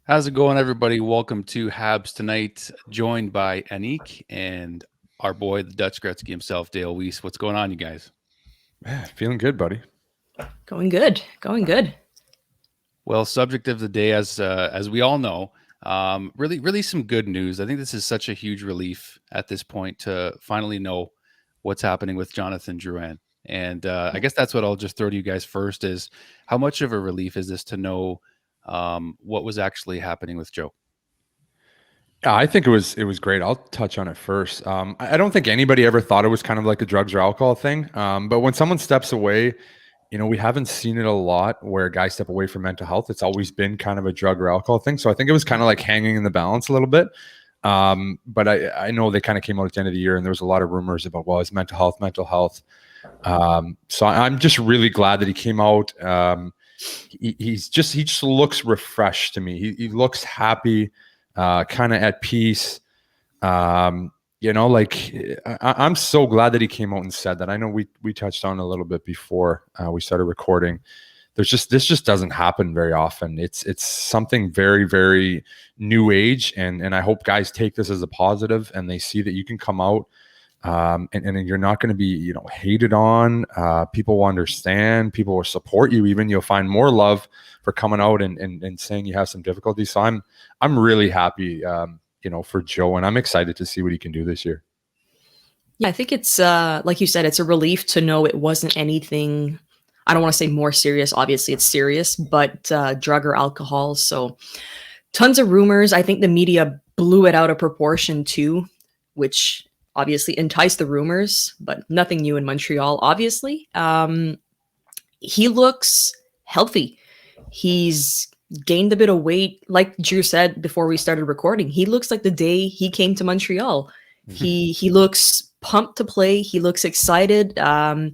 How's it going, everybody? Welcome to Habs Tonight, joined by Annik and our boy, the Dutch Gretzky himself, Dale Weise. What's going on, you guys? Man, feeling good, buddy. Going good. Well, subject of the day, as we all know, really some good news. I think this is such a huge relief at this point to finally know what's happening with Jonathan Drouin. And I guess that's what I'll just throw to you guys first is how much of a relief is this to know what was actually happening with Joe? Yeah, I think it was great. I'll touch on it first. I don't think anybody ever thought it was kind of like a drugs or alcohol thing. But when someone steps away, we haven't seen it a lot where guys step away from mental health. It's always been kind of a drug or alcohol thing. So I think it was kind of like hanging in the balance a little bit. But I know they kind of came out at the end of the year and there was a lot of rumors about, well, it's mental health. So I'm just really glad that he came out. He just looks refreshed to me. He looks happy, kind of at peace. I'm so glad that he came out and said that. I know we touched on it a little bit before we started recording. This just doesn't happen very often. It's something very, very new age, and I hope guys take this as a positive and they see that you can come out. And you're not going to be, hated on. People will understand. People will support you. Even you'll find more love for coming out and saying you have some difficulties. So I'm really happy, for Joe, and I'm excited to see what he can do this year. Yeah, I think it's like you said, it's a relief to know it wasn't anything. I don't want to say more serious. Obviously, it's serious, but drug or alcohol. So tons of rumors. I think the media blew it out of proportion too, which obviously enticed the rumors, but nothing new in Montreal, obviously. He looks healthy. He's gained a bit of weight. Like Drew said before we started recording, he looks like the day he came to Montreal. Mm-hmm. He looks pumped to play. He looks excited. I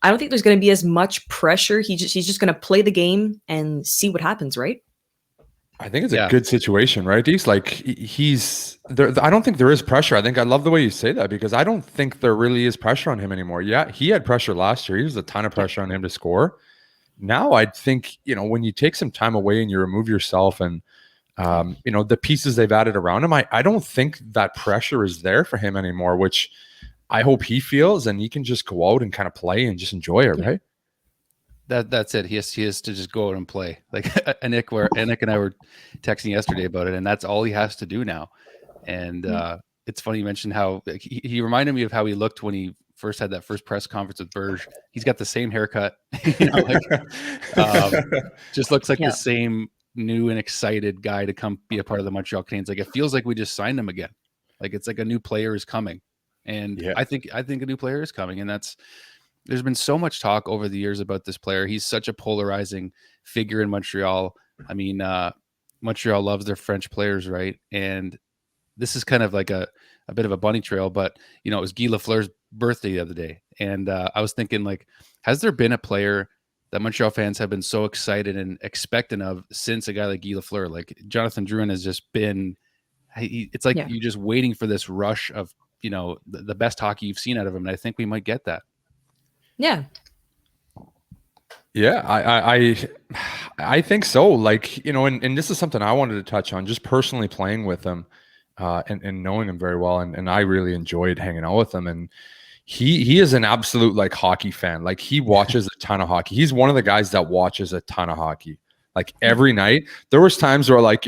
don't think there's going to be as much pressure. He's just going to play the game and see what happens, right? I think it's a good situation, right? He's there. I don't think there is pressure. I love the way you say that because I don't think there really is pressure on him anymore. Yeah, he had pressure last year. He was a ton of pressure on him to score. Now I think, when you take some time away and you remove yourself and, the pieces they've added around him, I don't think that pressure is there for him anymore, which I hope he feels, and he can just go out and kind of play and just enjoy it, right? That's it. He has to just go out and play. Like Annik and I were texting yesterday about it, and that's all he has to do now. And it's funny you mentioned how he reminded me of how he looked when he first had that first press conference with Berge. He's got the same haircut, just looks like the same new and excited guy to come be a part of the Montreal Canadiens. Like it feels like we just signed him again. Like it's like a new player is coming, and I think a new player is coming, and there's been so much talk over the years about this player. He's such a polarizing figure in Montreal. I mean, Montreal loves their French players, right? And this is kind of like a bit of a bunny trail, but it was Guy Lafleur's birthday the other day. And I was thinking, like, has there been a player that Montreal fans have been so excited and expectant of since a guy like Guy Lafleur? Like Jonathan Drouin has just been, it's like you're just waiting for this rush of, the best hockey you've seen out of him. And I think we might get that. Yeah. Yeah, I think so. Like, and this is something I wanted to touch on, just personally playing with him and knowing him very well. And I really enjoyed hanging out with him. And he is an absolute like hockey fan. Like he watches a ton of hockey. He's one of the guys that watches a ton of hockey. Like every night. There was times where like,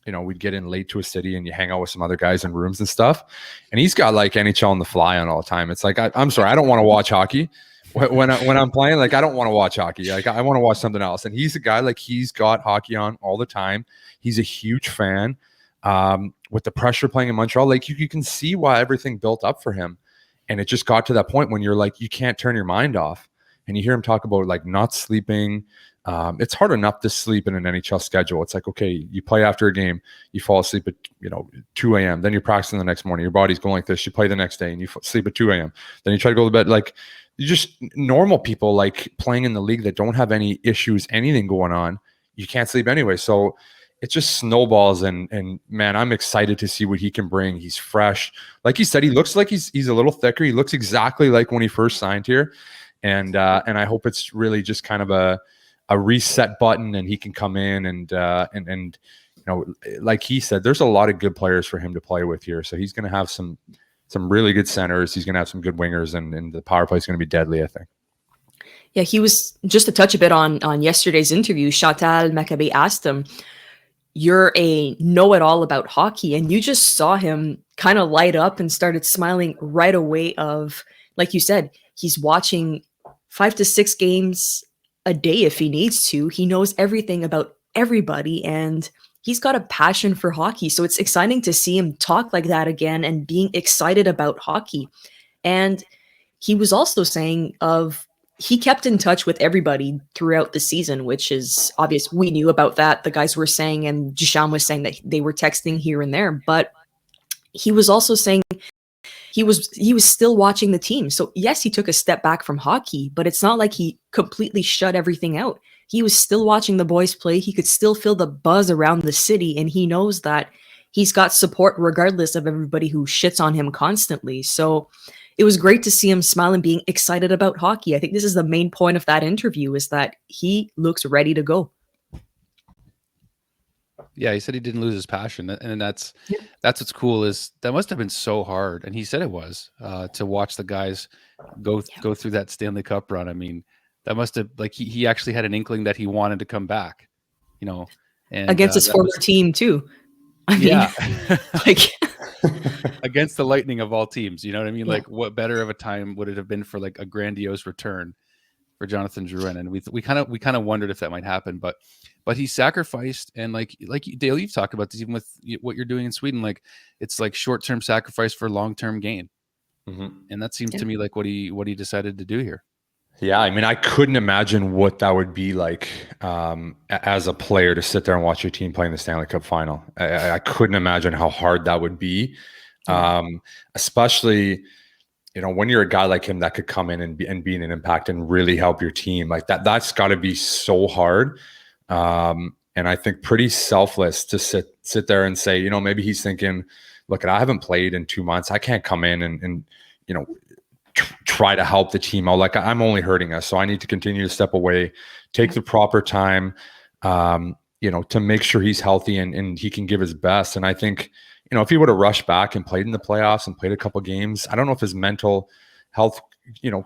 we'd get in late to a city and you hang out with some other guys in rooms and stuff. And he's got like NHL on the fly on all the time. It's like, I'm sorry, I don't want to watch hockey, when I'm playing, like I don't want to watch hockey. Like I want to watch something else. And he's a guy, like he's got hockey on all the time. He's a huge fan. With the pressure playing in Montreal, like you can see why everything built up for him. And it just got to that point when you're like, you can't turn your mind off. And you hear him talk about like not sleeping. It's hard enough to sleep in an NHL schedule. It's like, okay, you play after a game, you fall asleep at 2 a.m. Then you're practicing the next morning. Your body's going like this. You play the next day and you sleep at 2 a.m. Then you try to go to bed. Like you just normal people like playing in the league that don't have any issues, anything going on. You can't sleep anyway. So it just snowballs. And man, I'm excited to see what he can bring. He's fresh. Like he said, he looks like he's a little thicker. He looks exactly like when he first signed here. And I hope it's really just kind of a reset button and he can come in and like he said, there's a lot of good players for him to play with here. So he's going to have some really good centers. He's going to have some good wingers and the power play is going to be deadly, I think. Yeah, he was, just to touch a bit on yesterday's interview, Chantal Machabée asked him, you're a know-it-all about hockey, and you just saw him kind of light up and started smiling right away of, like you said, he's watching 5 to 6 games a day if he needs to. He knows everything about everybody, and he's got a passion for hockey. So it's exciting to see him talk like that again and being excited about hockey. And he was also saying he kept in touch with everybody throughout the season, which is obvious. We knew about that. The guys were saying, and Duchamp was saying that they were texting here and there, but he was also saying he was still watching the team. So yes, he took a step back from hockey, but it's not like he completely shut everything out. He was still watching the boys play. He could still feel the buzz around the city, and he knows that he's got support regardless of everybody who shits on him constantly. So it was great to see him smile and being excited about hockey. I think this is the main point of that interview, is that he looks ready to go. Yeah, he said he didn't lose his passion, and that's what's cool. Is that must have been so hard, and he said it was to watch the guys go through that Stanley Cup run. I mean, that must have, like, he actually had an inkling that he wanted to come back, and against his former team too. I mean, like against the Lightning of all teams, you know what I mean? Like, what better of a time would it have been for like a grandiose return for Jonathan Drouin? And we kind of wondered if that might happen, but he sacrificed, and like Dale, you've talked about this even with what you're doing in Sweden. Like, it's like short-term sacrifice for long-term gain, and that seems to me like what he decided to do here. Yeah, I mean, I couldn't imagine what that would be like as a player to sit there and watch your team playing the Stanley Cup final. I couldn't imagine how hard that would be, especially when you're a guy like him that could come in and be an impact and really help your team. Like that's got to be so hard. And I think pretty selfless to sit there and say, maybe he's thinking, look, I haven't played in 2 months. I can't come in and try to help the team out. Like, I'm only hurting us. So I need to continue to step away, take the proper time, to make sure he's healthy and he can give his best. And I think, if he would have rushed back and played in the playoffs and played a couple games, I don't know if his mental health,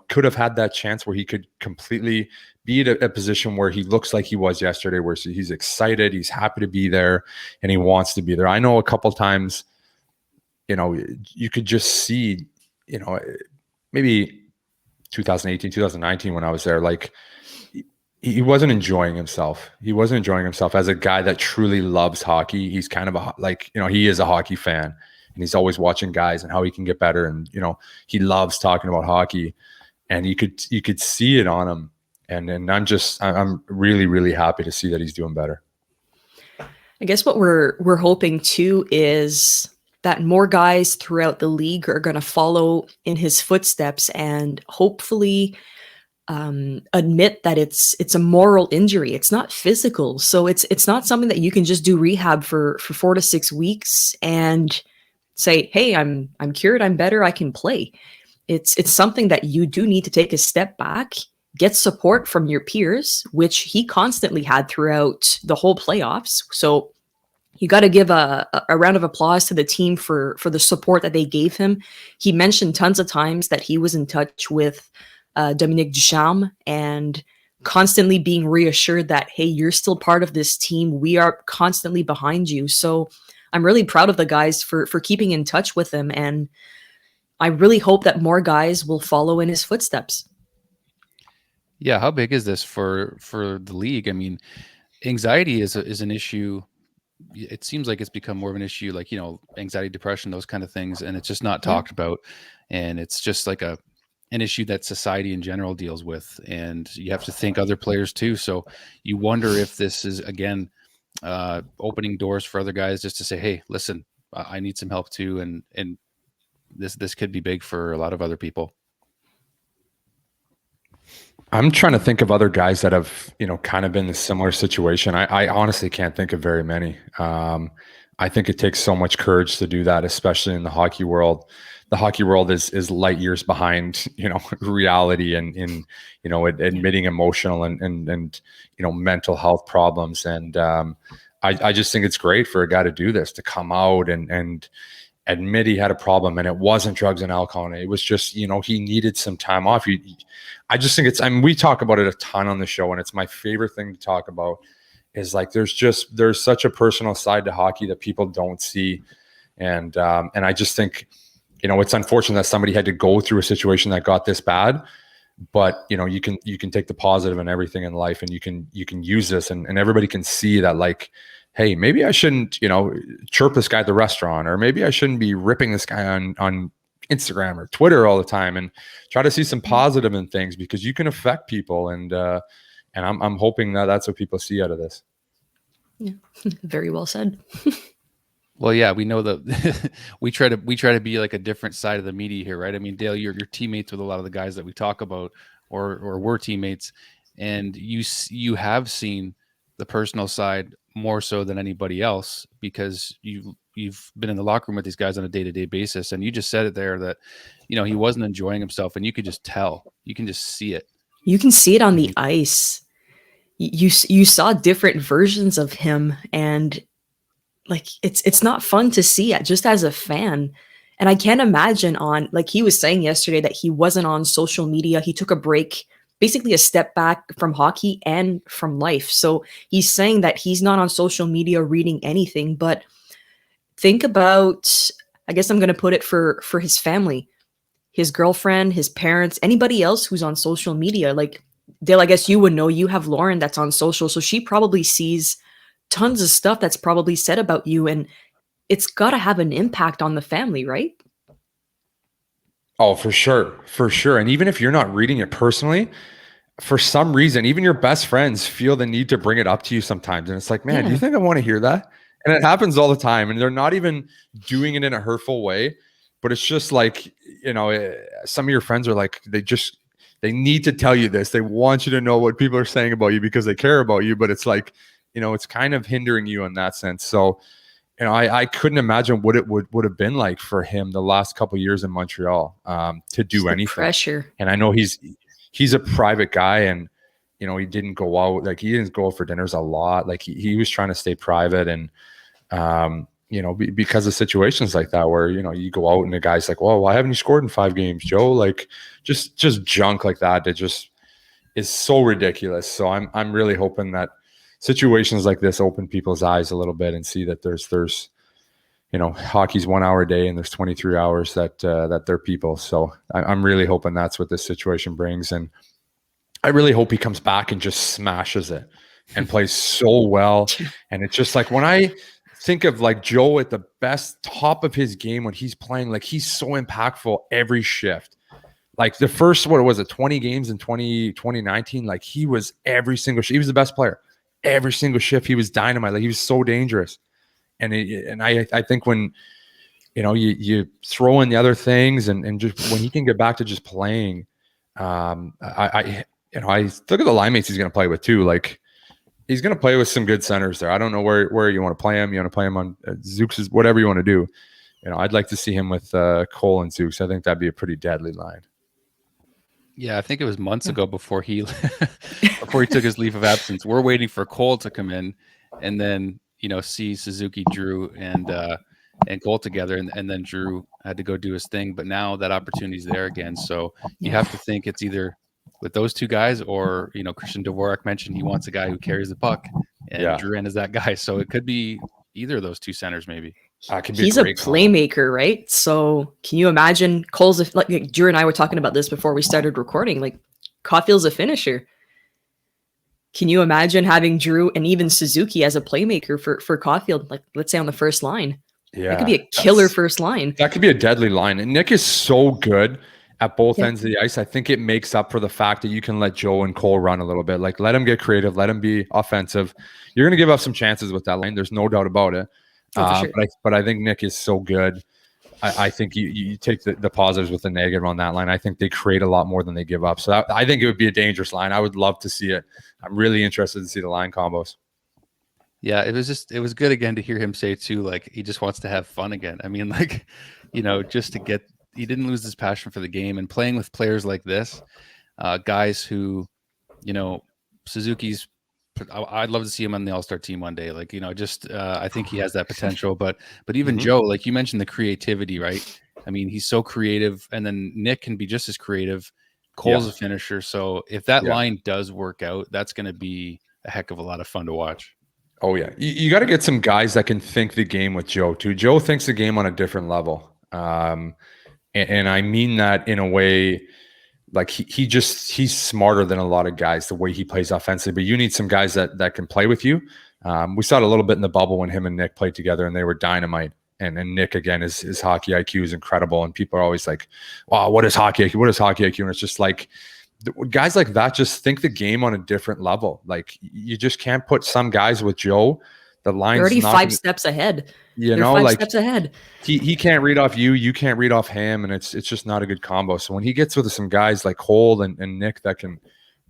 could have had that chance where he could completely be at a position where he looks like he was yesterday, where he's excited, he's happy to be there, and he wants to be there. I know a couple times, you could just see, maybe 2018, 2019, when I was there, like he wasn't enjoying himself. He wasn't enjoying himself as a guy that truly loves hockey. He's kind of he is a hockey fan, and he's always watching guys and how he can get better. And, he loves talking about hockey, and you could see it on him. And I'm really, really happy to see that he's doing better. I guess what we're hoping too is that more guys throughout the league are going to follow in his footsteps and hopefully admit that it's a moral injury. It's not physical. So it's not something that you can just do rehab for 4 to 6 weeks and say, hey, I'm cured, I'm better, I can play. It's something that you do need to take a step back, get support from your peers, which he constantly had throughout the whole playoffs. So you got to give a round of applause to the team for the support that they gave him. He mentioned tons of times that he was in touch with Dominique Duchamp and constantly being reassured that, hey, you're still part of this team. We are constantly behind you. So I'm really proud of the guys for keeping in touch with him. And I really hope that more guys will follow in his footsteps. Yeah, how big is this for the league? I mean, anxiety is an issue. It seems like it's become more of an issue, like, anxiety, depression, those kind of things, and it's just not talked about. And it's just like an issue that society in general deals with, and you have to think other players too. So you wonder if this is again opening doors for other guys just to say, hey, listen, I need some help too, and this could be big for a lot of other people. I'm trying to think of other guys that have, kind of been in a similar situation. I honestly can't think of very many. I think it takes so much courage to do that, especially in the hockey world. The hockey world is light years behind, reality and in, admitting emotional and mental health problems. And I just think it's great for a guy to do this, to come out and admit he had a problem, and it wasn't drugs and alcohol. And it was just, he needed some time off. I just think we talk about it a ton on the show, and it's my favorite thing to talk about is like, there's such a personal side to hockey that people don't see. And I just think, it's unfortunate that somebody had to go through a situation that got this bad, but you can take the positive and everything in life, and you can use this, and everybody can see that, like, hey, maybe I shouldn't, chirp this guy at the restaurant, or maybe I shouldn't be ripping this guy on Instagram or Twitter all the time, and try to see some positive in things, because you can affect people. And I'm hoping that that's what people see out of this. Yeah, very well said. Well, yeah, we know that we try to be like a different side of the media here, right? I mean, Dale, you're teammates with a lot of the guys that we talk about, or were teammates, and you have seen the personal side more so than anybody else, because you've been in the locker room with these guys on a day-to-day basis. And you just said it there that, he wasn't enjoying himself, and you could just tell, you can just see it. You can see it on the ice. You saw different versions of him, and like, it's not fun to see it just as a fan. And I can't imagine like he was saying yesterday that he wasn't on social media. He took a break, basically a step back from hockey and from life. So he's saying that he's not on social media reading anything. But think about, I guess I'm going to put it for his family, his girlfriend, his parents, anybody else who's on social media. Like, Dale, I guess you would know, you have Lauren that's on social, so she probably sees tons of stuff that's probably said about you, and it's got to have an impact on the family, right? Oh, for sure. For sure. And even if you're not reading it personally, for some reason, even your best friends feel the need to bring it up to you sometimes. And it's like, man, do you think I want to hear that? And it happens all the time. And they're not even doing it in a hurtful way, but it's just like, some of your friends are like, they need to tell you this. They want you to know what people are saying about you because they care about you. But it's like, it's kind of hindering you in that sense. So, I couldn't imagine what it would have been like for him the last couple of years in Montreal to do anything. Pressure. And I know he's a private guy, and he didn't go out, like he didn't go out for dinners a lot. Like he was trying to stay private, and because of situations like that where you go out and the guy's like, well, why haven't you scored in 5 games, Joe? Like just junk like that just is so ridiculous. So I'm really hoping that situations like this open people's eyes a little bit and see that there's hockey's 1 hour a day, and there's 23 hours that they're people. So I'm really hoping that's what this situation brings. And I really hope he comes back and just smashes it and plays so well. And it's just like, when I think of like Joe at the best top of his game, when he's playing, like he's so impactful every shift. Like the first, 20 games in 2019, like he was every single shift. He was the best player. Every single shift, he was dynamite. Like he was so dangerous. And I think when you throw in the other things, and just when he can get back to just playing, I look at the line mates he's going to play with too. Like he's going to play with some good centers there. I don't know where you want to play him. You want to play him on Zooks, whatever you want to do. I'd like to see him with Cole and Zooks. I think that'd be a pretty deadly line. Yeah, I think it was months ago before he took his leave of absence. We're waiting for Cole to come in, and then see Suzuki, Drew, and Cole together, and then Drew had to go do his thing. But now that opportunity's there again, so you have to think it's either with those two guys, or Christian Dvorak mentioned he wants a guy who carries the puck, and Drouin is that guy. So it could be either of those two centers, maybe. He's a playmaker, right? So can you imagine Cole's, like Drew and I were talking about this before we started recording, like Caufield's a finisher. Can you imagine having Drew and even Suzuki as a playmaker for Cauffield? Like, let's say on the first line. Yeah. That could be a killer first line. That could be a deadly line. And Nick is so good at both ends of the ice. I think it makes up for the fact that you can let Joe and Cole run a little bit. Like, let him get creative. Let him be offensive. You're going to give up some chances with that line. There's no doubt about it. Sure. But I think Nick is so good. I think you take the positives with the negative on that line. I think they create a lot more than they give up. So I think it would be a dangerous line. I would love to see it. I'm really interested to see the line combos. Yeah, it was good again to hear him say too, like he just wants to have fun again. I mean, like, just to get, he didn't lose his passion for the game, and playing with players like this, guys who, Suzuki's, I'd love to see him on the All-Star team one day. Like, I think he has that potential, but even Joe, like you mentioned the creativity, right? I mean, he's so creative, and then Nick can be just as creative. Cole's a finisher. So if that line does work out, that's going to be a heck of a lot of fun to watch. Oh yeah. You got to get some guys that can think the game with Joe too. Joe thinks the game on a different level. And I mean that in a way, like he's smarter than a lot of guys, the way he plays offensively, but you need some guys that can play with you. We saw it a little bit in the bubble when him and Nick played together, and they were dynamite. And Nick, again, his hockey IQ is incredible. And people are always like, wow, what is hockey IQ? What is hockey IQ? And it's just like, guys like that just think the game on a different level. Like, you just can't put some guys with Joe. The line's They're already five steps ahead. They're 5 steps ahead. He can't read off you can't read off him, and it's just not a good combo. So when he gets with some guys like Cole and Nick that can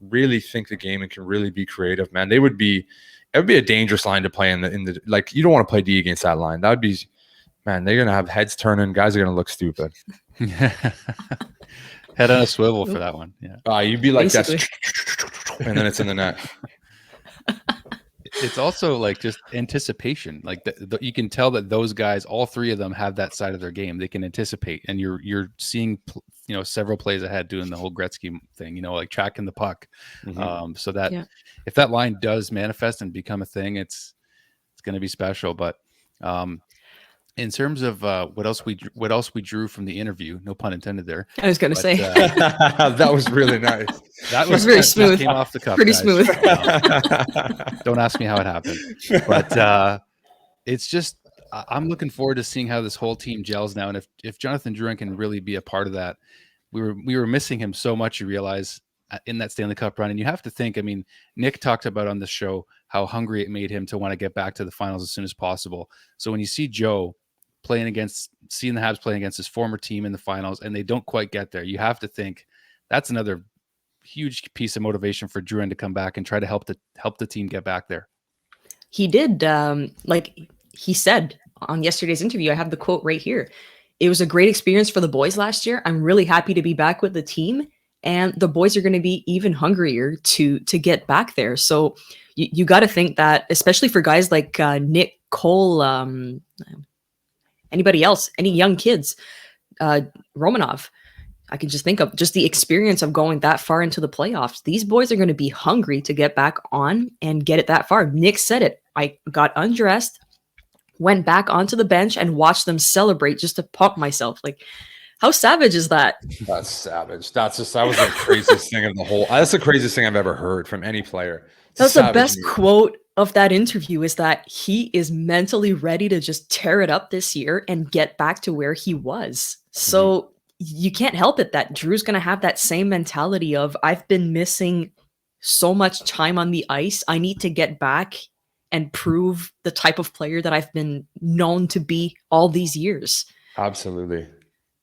really think the game and can really be creative, man, it would be a dangerous line to play in the like, you don't want to play D against that line. That would be, man, they're gonna have heads turning, guys are gonna look stupid. Head on a swivel for that one. Yeah. You'd be like that, and then it's in the net. It's also like just anticipation. Like you can tell that those guys, all three of them, have that side of their game. They can anticipate, and you're seeing, several plays ahead, doing the whole Gretzky thing. Like tracking the puck. So that if that line does manifest and become a thing, it's going to be special. But in terms of what else we drew from the interview, no pun intended there. I was going to say that was really nice. That was very smooth. Came off the cuff, pretty guys. Smooth. Don't ask me how it happened, but it's just, I'm looking forward to seeing how this whole team gels now, and if Jonathan Drouin can really be a part of that. We were missing him so much. You realize in that Stanley Cup run, and you have to think. I mean, Nick talked about on the show how hungry it made him to want to get back to the finals as soon as possible. So when you see Joe seeing the Habs playing against his former team in the finals, and they don't quite get there, you have to think that's another huge piece of motivation for Drouin to come back and try to help the team get back there. He did, like he said on yesterday's interview, I have the quote right here. It was a great experience for the boys last year. I'm really happy to be back with the team, and the boys are going to be even hungrier to get back there. So you got to think that, especially for guys like Nick, Cole, anybody else, any young kids, Romanov, I can just think of just the experience of going that far into the playoffs. These boys are going to be hungry to get back on and get it that far. Nick said it. I got undressed, went back onto the bench, and watched them celebrate just to pump myself. Like, how savage is that? That's savage. That was the craziest thing of the whole. That's the craziest thing I've ever heard from any player. That's the best quote of that interview, is that he is mentally ready to just tear it up this year and get back to where he was. So you can't help it that Drew's going to have that same mentality of, I've been missing so much time on the ice. I need to get back and prove the type of player that I've been known to be all these years. Absolutely.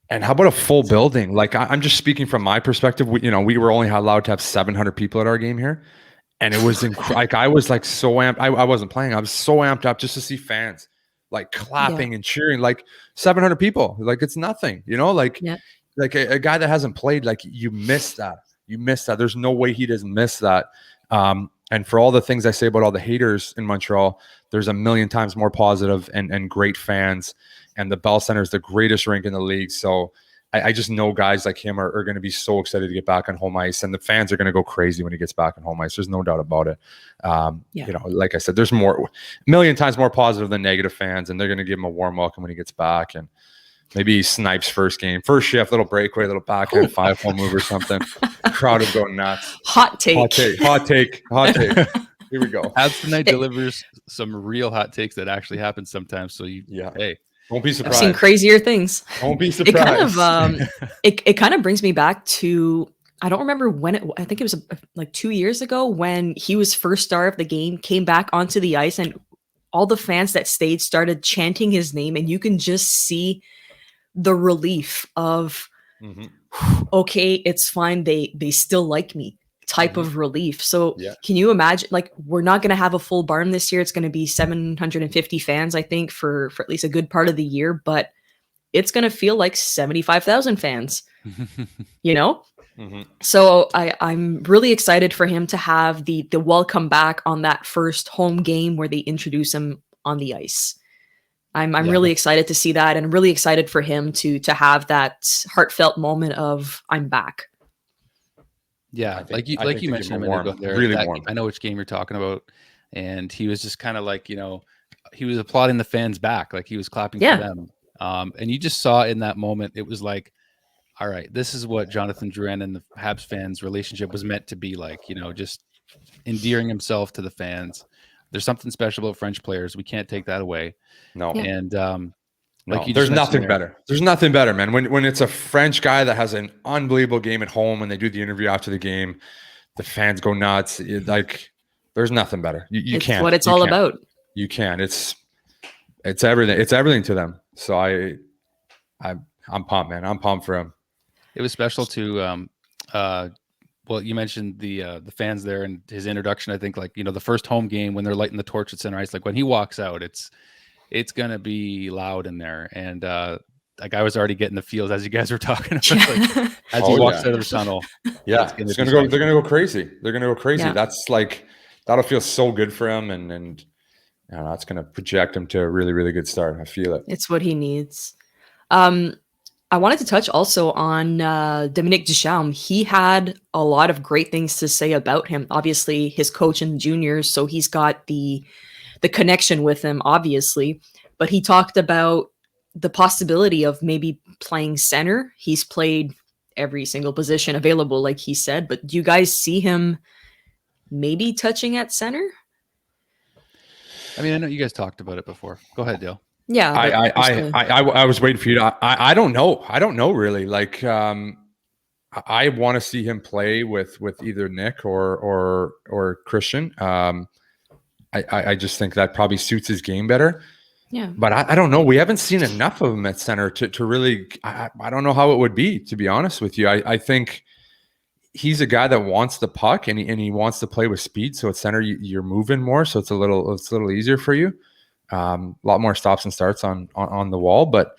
And how about a full building? Like, I'm just speaking from my perspective. We were only allowed to have 700 people at our game here. And it was like, I was like so amped. I wasn't playing. I was so amped up just to see fans like clapping and cheering, like 700 people. Like, it's nothing, like a guy that hasn't played, like, you miss that. There's no way he doesn't miss that. And for all the things I say about all the haters in Montreal, there's a million times more positive and great fans. And the Bell Center is the greatest rink in the league. So I just know guys like him are going to be so excited to get back on home ice, and the fans are going to go crazy when he gets back on home ice. There's no doubt about it. Like I said, there's a million times more positive than negative fans, and they're going to give him a warm welcome when he gets back. And Maybe he snipes first shift, little breakaway, little backhand, 5-hole move or something. Crowd would go nuts. Hot take. Hot take. Here we go. Habs Tonight delivers some real hot takes that actually happen sometimes. So hey, don't be surprised. I've seen crazier things. Don't be surprised. It kind of brings me back to, I don't remember when I think it was like 2 years ago when he was first star of the game, came back onto the ice, and all the fans that stayed started chanting his name, and you can just see the relief of, okay, it's fine. They still like me type of relief. So can you imagine, like, we're not going to have a full barn this year. It's going to be 750 fans, I think, for at least a good part of the year, but it's going to feel like 75,000 fans, you know? So I'm really excited for him to have the welcome back on that first home game where they introduce him on the ice. I'm really excited to see that, and really excited for him to have that heartfelt moment of, I'm back. Yeah, like you mentioned a minute ago there. Really warm. I know which game you're talking about, and he was just kind of like, he was applauding the fans back, like he was clapping for them. And you just saw in that moment, it was like, all right, this is what Jonathan Drouin and the Habs fans' relationship was meant to be like. Just endearing himself to the fans. There's something special about French players. We can't take that away. No, and there's nothing better. There's nothing better, man. When it's a French guy that has an unbelievable game at home and they do the interview after the game, the fans go nuts. There's nothing better. You can't. It's what it's all about. You can. It's everything. It's everything to them. So I'm pumped, man. I'm pumped for him. It was special to well, you mentioned the fans there and his introduction. I think the first home game when they're lighting the torch at center ice, like when he walks out, it's gonna be loud in there. And like I was already getting the feels as you guys were talking about, as he walks out of the tunnel. Yeah, they're gonna go crazy. They're gonna go crazy. Yeah. That's that'll feel so good for him, and that's gonna project him to a really, really good start. I feel it. It's what he needs. I wanted to touch also on Dominique Ducharme. He had a lot of great things to say about him. Obviously, his coach in the juniors, so he's got the connection with him, obviously. But he talked about the possibility of maybe playing center. He's played every single position available, like he said. But do you guys see him maybe touching at center? I mean, I know you guys talked about it before. Go ahead, Dale. Yeah, I was waiting for you to. I don't know. I don't know really. Like, I want to see him play with either Nick or Christian. I just think that probably suits his game better. Yeah, but I don't know. We haven't seen enough of him at center to really. I don't know how it would be, to be honest with you. I think he's a guy that wants the puck and he wants to play with speed. So at center, you're moving more, so it's a little easier for you. A lot more stops and starts on the wall, but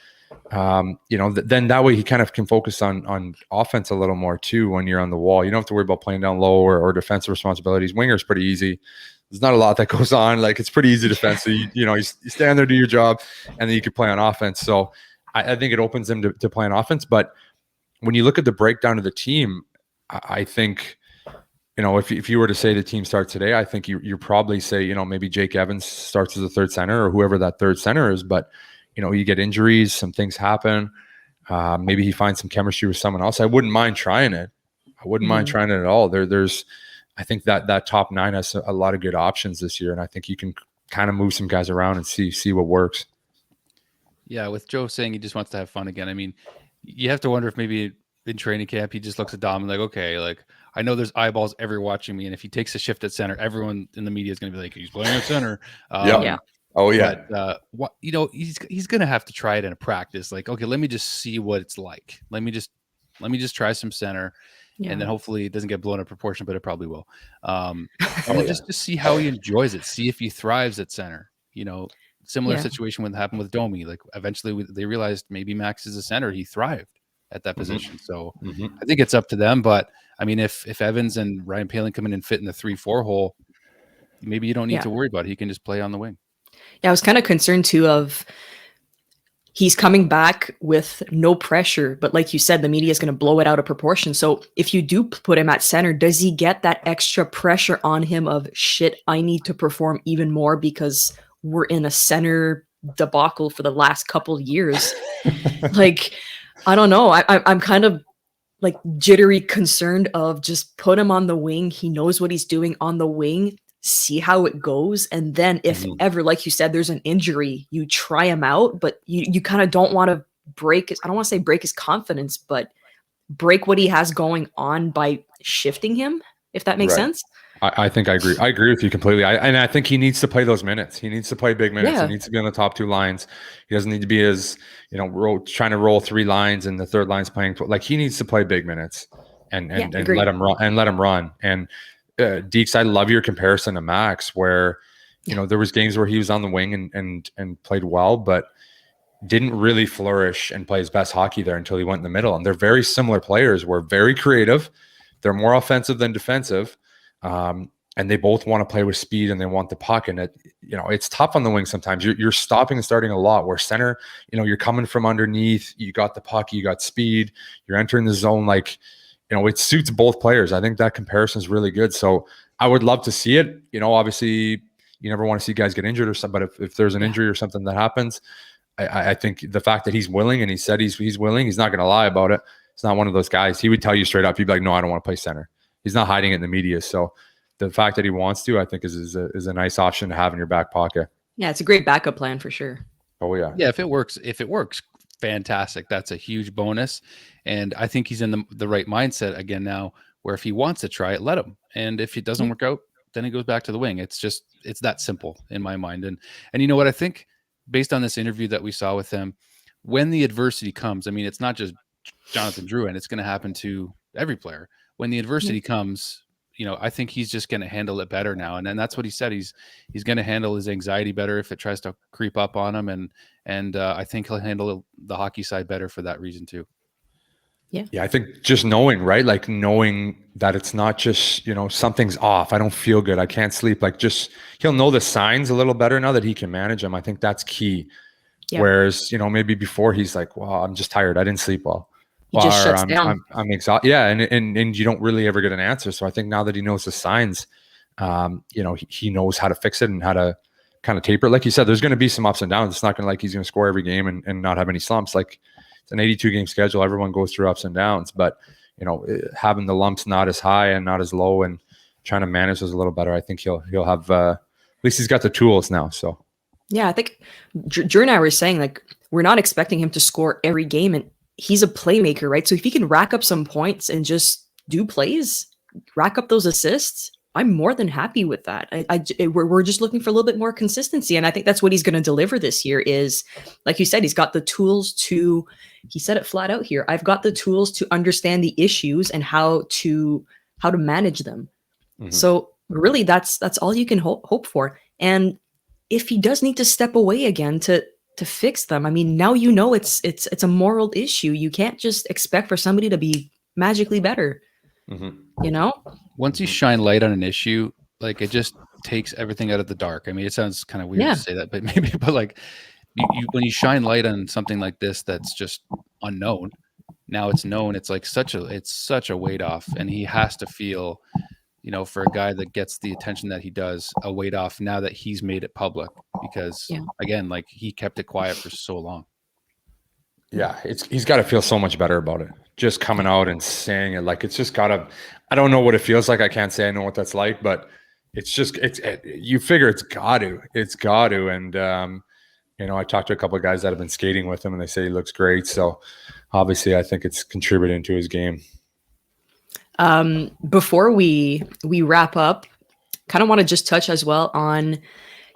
then that way he kind of can focus on offense a little more too. When you're on the wall, you don't have to worry about playing down low or defensive responsibilities. Winger's pretty easy. There's not a lot that goes on. Like, it's pretty easy defense. So you stand there, do your job, and then you can play on offense. So I think it opens him to play on offense. But when you look at the breakdown of the team, I think, if you were to say the team starts today, I think you probably say, maybe Jake Evans starts as a third center or whoever that third center is. But, you get injuries, some things happen. Maybe he finds some chemistry with someone else. I wouldn't mind trying it. I wouldn't mind trying it at all. I think that top nine has a lot of good options this year. And I think you can kind of move some guys around and see what works. Yeah. With Joe saying he just wants to have fun again. I mean, you have to wonder if maybe in training camp, he just looks at Dom and like, okay, like, I know there's eyeballs everywhere watching me, and if he takes a shift at center, everyone in the media is going to be like, he's playing at center. Yeah. Oh yeah. But, he's going to have to try it in a practice. Like, okay, let me just see what it's like. Let me just try some center, and then hopefully it doesn't get blown out of proportion, but it probably will. Just to see how he enjoys it. See if he thrives at center. Similar situation when it happened with Domi. Like, eventually they realized maybe Max is a center. He thrived at that position. So I think it's up to them. But I mean, if Evans and Ryan Poehling come in and fit in the 3-4 hole, maybe you don't need to worry about it. He can just play on the wing. Yeah, I was kind of concerned too of he's coming back with no pressure, but like you said, the media is going to blow it out of proportion. So if you do put him at center, does he get that extra pressure on him of shit, I need to perform even more because we're in a center debacle for the last couple years. Like, I don't know. I'm kind of like jittery concerned of just put him on the wing. He knows what he's doing on the wing. See how it goes. And then if ever, like you said, there's an injury, you try him out, but you kind of don't want to break his, I don't want to say break his confidence, but break what he has going on by shifting him, if that makes sense. I think I agree. I agree with you completely. And I think he needs to play those minutes. He needs to play big minutes. Yeah. He needs to be on the top 2 lines. He doesn't need to be as, trying to roll 3 lines and the third line's playing. Like, he needs to play big minutes and let him run. And Dekes, I love your comparison to Max, where, there was games where he was on the wing and played well, but didn't really flourish and play his best hockey there until he went in the middle. And they're very similar players. We're very creative. They're more offensive than defensive. And they both want to play with speed and they want the puck. And it's tough on the wing sometimes. You're stopping and starting a lot, where center, you're coming from underneath, you got the puck, you got speed, you're entering the zone. Like, it suits both players. I think that comparison is really good. So I would love to see it. Obviously you never want to see guys get injured or something, but if there's an injury or something that happens, I think the fact that he's willing, and he said he's willing, he's not going to lie about it. It's not one of those guys. He would tell you straight up. He'd be like, no, I don't want to play center. He's not hiding it in the media. So the fact that he wants to, I think is a nice option to have in your back pocket. Yeah, it's a great backup plan for sure. Oh yeah. Yeah, if it works, fantastic. That's a huge bonus. And I think he's in the right mindset again now, where if he wants to try it, let him. And if it doesn't work out, then he goes back to the wing. It's that simple in my mind. And you know what? I think based on this interview that we saw with him, when the adversity comes, I mean, it's not just Jonathan Drouin, it's going to happen to every player. When the adversity comes, I think he's just going to handle it better now. And then that's what he said. He's going to handle his anxiety better if it tries to creep up on him. And I think he'll handle the hockey side better for that reason too. Yeah. Yeah. I think just knowing, right? Like knowing that it's not just, something's off. I don't feel good. I can't sleep. Like, just, he'll know the signs a little better now that he can manage them. I think that's key. Yeah. Whereas, maybe before he's like, well, I'm just tired. I didn't sleep well. He just shuts down. I'm exhausted. Yeah. And you don't really ever get an answer. So I think now that he knows the signs, he knows how to fix it and how to kind of taper it. Like you said, there's going to be some ups and downs. It's not going to like he's going to score every game and not have any slumps. Like, it's an 82 game schedule. Everyone goes through ups and downs, but having the lumps not as high and not as low and trying to manage those a little better, I think he'll have, at least he's got the tools now. So yeah, I think Drew and I were saying, like, we're not expecting him to score every game, and he's a playmaker, right? So if he can rack up some points and just do plays, rack up those assists, I'm more than happy with that. We're just looking for a little bit more consistency. And I think that's what he's going to deliver this year is, like you said, he's got the tools to, he said it flat out here, I've got the tools to understand the issues and how to manage them. Mm-hmm. So really that's all you can hope for. And if he does need to step away again to fix them, I mean, now it's a moral issue. You can't just expect for somebody to be magically better. Mm-hmm. Once you shine light on an issue, like, it just takes everything out of the dark. I mean, it sounds kind of weird to say that, but like when you shine light on something like this, that's just unknown. Now it's known. It's like such a weight off, and he has to feel, for a guy that gets the attention that he does, a weight off now that he's made it public, because again, like, he kept it quiet for so long. Yeah, he's got to feel so much better about it. Just coming out and saying it, like, it's just gotta. I don't know what it feels like. I can't say I know what that's like, but it's just you figure it's got to. And I talked to a couple of guys that have been skating with him, and they say he looks great. So obviously, I think it's contributing to his game. Before we wrap up, kind of want to just touch as well on.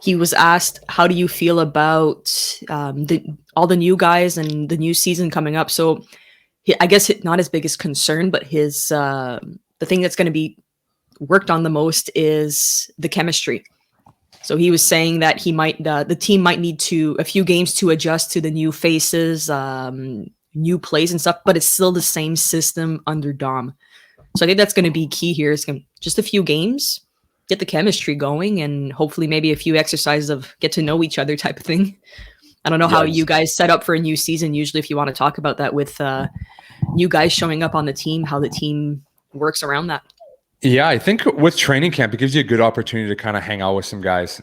He was asked, how do you feel about all the new guys and the new season coming up? So I guess not his biggest concern, but his the thing that's going to be worked on the most is the chemistry. So he was saying that the team might need a few games to adjust to the new faces, new plays and stuff, but it's still the same system under Dom. So I think that's going to be key here. It's just a few games, get the chemistry going, and hopefully maybe a few exercises of get to know each other type of thing. I don't know how you guys set up for a new season. Usually, if you want to talk about that with new guys showing up on the team, how the team works around that. Yeah, I think with training camp, it gives you a good opportunity to kind of hang out with some guys.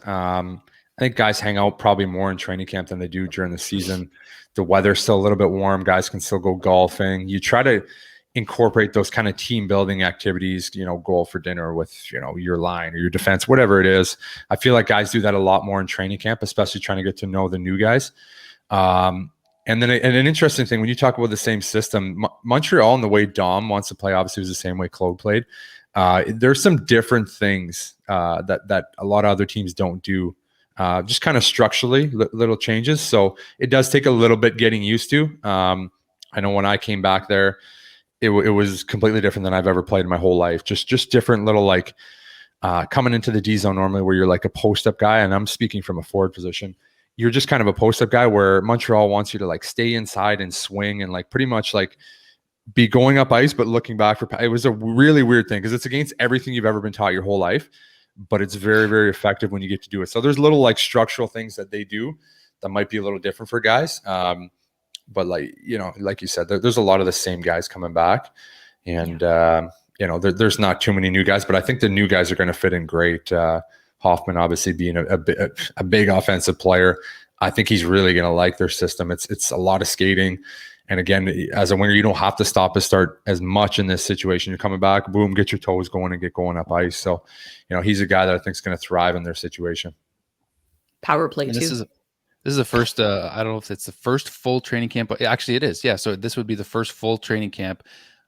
I think guys hang out probably more in training camp than they do during the season. The weather's still a little bit warm. Guys can still go golfing. You try to incorporate those kind of team building activities, go for dinner with, your line or your defense, whatever it is. I feel like guys do that a lot more in training camp, especially trying to get to know the new guys. And then an interesting thing, when you talk about the same system, Montreal and the way Dom wants to play, obviously was the same way Claude played. There's some different things that a lot of other teams don't do. Just kind of structurally, little changes. So it does take a little bit getting used to. I know when I came back there, it was completely different than I've ever played in my whole life. Just different little coming into the D zone normally where you're like a post-up guy, and I'm speaking from a forward position. You're just kind of a post-up guy where Montreal wants you to stay inside and swing and pretty much be going up ice, but looking back it was a really weird thing because it's against everything you've ever been taught your whole life, but it's very, very effective when you get to do it. So there's little structural things that they do that might be a little different for guys. But like you said, there's a lot of the same guys coming back, and there's not too many new guys, but I think the new guys are going to fit in great. Hoffman obviously being a big offensive player. I think he's really going to like their system. It's a lot of skating. And again, as a winger, you don't have to stop and start as much in this situation. You're coming back, boom, get your toes going and get going up ice. So, he's a guy that I think is going to thrive in their situation. Power play too. This is the first, I don't know if it's the first full training camp, but actually it is. Yeah. So this would be the first full training camp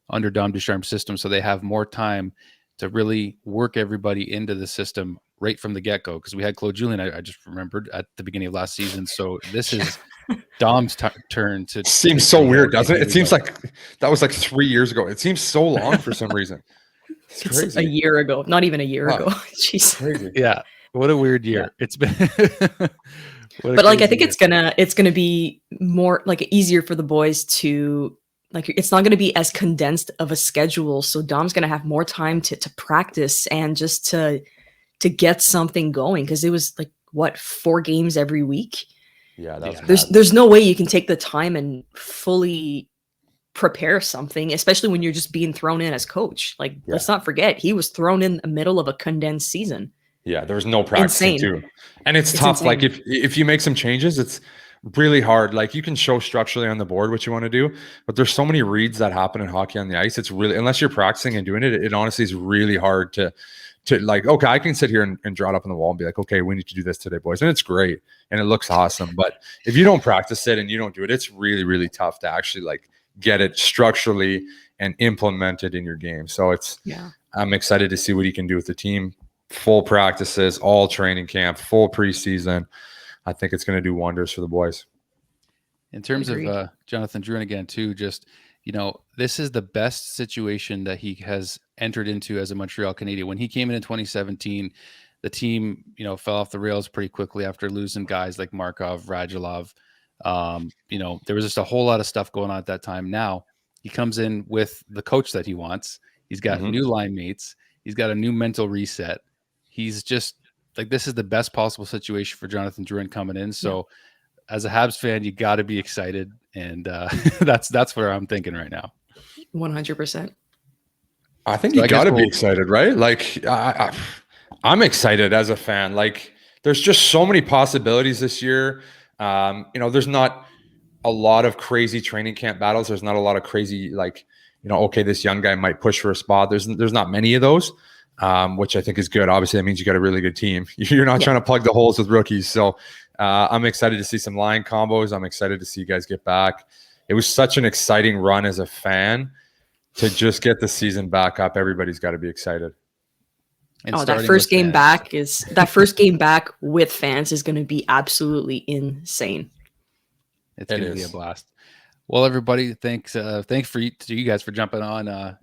under Dom Ducharme's system. So they have more time to really work everybody into the system right from the get-go, because we had Claude Julien, I just remembered, at the beginning of last season. So this is Dom's turn to... Seems so weird, doesn't it? It seems like that was 3 years ago. It seems so long for some reason. It's crazy. A year ago, not even a year ago. Jeez. Crazy. Yeah. What a weird year. Yeah. It's been... But I think it's gonna be more easier for the boys to... it's not going to be as condensed of a schedule. So Dom's going to have more time to practice and just to get something going. Cause it was 4 games every week. Yeah. There's no way you can take the time and fully prepare something, especially when you're just being thrown in as coach. Let's not forget, he was thrown in the middle of a condensed season. Yeah. There was no practicing too. And it's tough. Insane. If you make some changes, it's really hard. You can show structurally on the board what you want to do, but there's so many reads that happen in hockey on the ice. It's really, unless you're practicing and doing it, it honestly is really hard to okay, I can sit here and draw it up on the wall and be like, okay, we need to do this today, boys. And it's great. And it looks awesome. But if you don't practice it and you don't do it, it's really, really tough to actually get it structurally and implement it in your game. So I'm excited to see what he can do with the team. Full practices, all training camp, full preseason. I think it's going to do wonders for the boys. In terms of Jonathan Drouin again, too, just, this is the best situation that he has entered into as a Montreal Canadian. When he came in 2017, the team, fell off the rails pretty quickly after losing guys like Markov, Radulov. There was just a whole lot of stuff going on at that time. Now he comes in with the coach that he wants. He's got new line mates. He's got a new mental reset. He's just, this is the best possible situation for Jonathan Drouin coming in. So as a Habs fan, you got to be excited. And that's where I'm thinking right now. 100%. I think you got to be excited, right? I'm excited as a fan. There's just so many possibilities this year. There's not a lot of crazy training camp battles. There's not a lot of crazy, okay, this young guy might push for a spot. There's not many of those. Which I think is good. Obviously, that means you got a really good team. You're not trying to plug the holes with rookies. So I'm excited to see some line combos. I'm excited to see you guys get back. It was such an exciting run as a fan to just get the season back up. Everybody's got to be excited. And that first game back with fans is going to be absolutely insane. It's going to be a blast. Well, everybody, thanks to you guys for jumping on.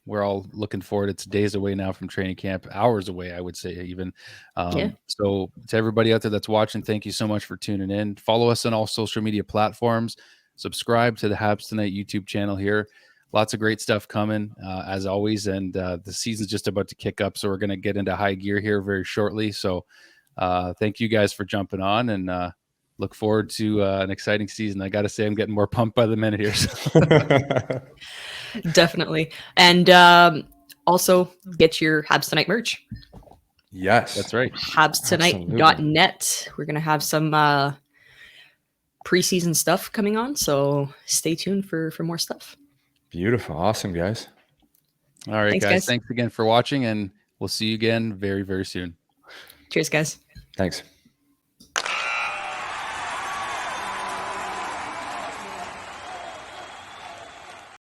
We're all looking forward. It's days away now from training camp, hours away, I would say even. So to everybody out there that's watching, thank you so much for tuning in. Follow us on all social media platforms. Subscribe to the Habs Tonight YouTube channel here. Lots of great stuff coming, as always. And the season's just about to kick up, so we're going to get into high gear here very shortly. So thank you guys for jumping on, and look forward to an exciting season. I got to say, I'm getting more pumped by the minute here. So. Definitely. And also get your Habs Tonight merch. Yes, that's right. HabsTonight.net. We're gonna have some preseason stuff coming on, so stay tuned for more stuff. Beautiful, awesome, guys. All right, guys. Thanks again for watching, and we'll see you again very, very soon. Cheers, guys. Thanks.